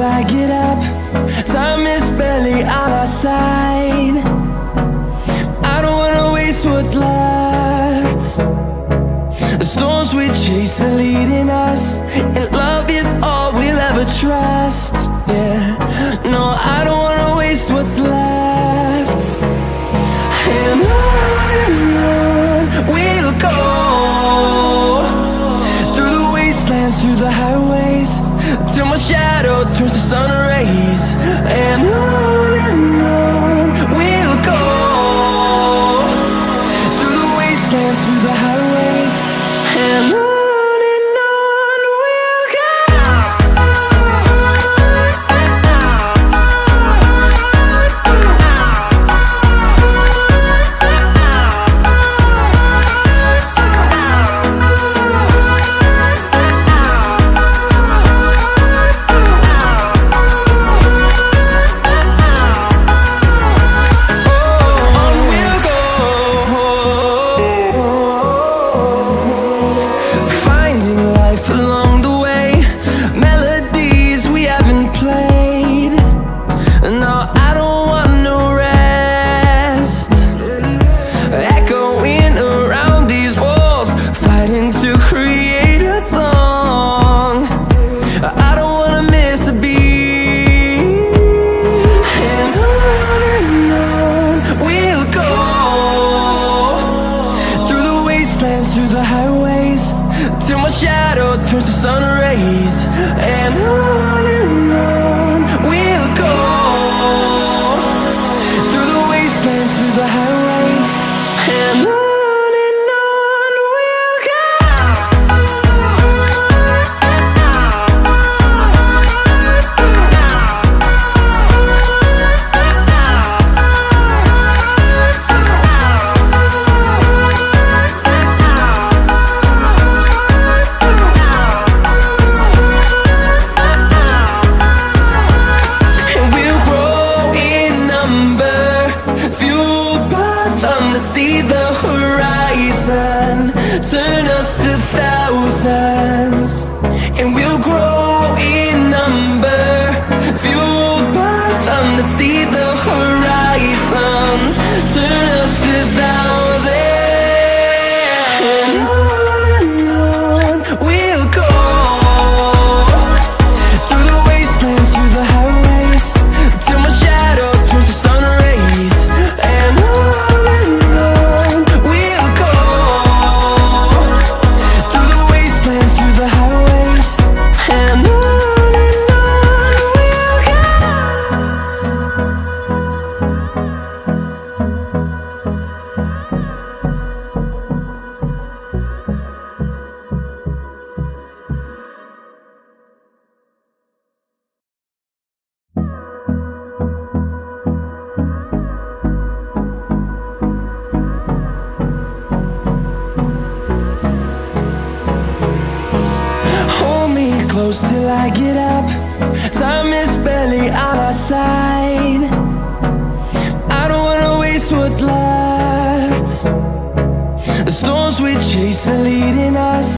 I get up. Time is barely on our side. I don't wanna waste what's left. The storms we chase are leading us, and love is all we'll ever trust. Yeah, no, I don't wanna waste what's left. And on we'll go, through the wastelands, through the highways, till my shadow turns to sun rays. And on we'll go, through the wastelands, through the highways, and on we'll go. Through the highways, till my shadow turns to sun rays. And on we'll go, through the wastelands, through the highways, and on. See the horizon turn us to thousands, and we'll grow in number, fueled by them. To see the horizon turn us to thousands, and on we'll go, through the wastelands, through the highways, till my shadow turns to sun rays. And close till I get up. Time is barely on our side. I don't wanna waste what's left. The storms we chase are leading us.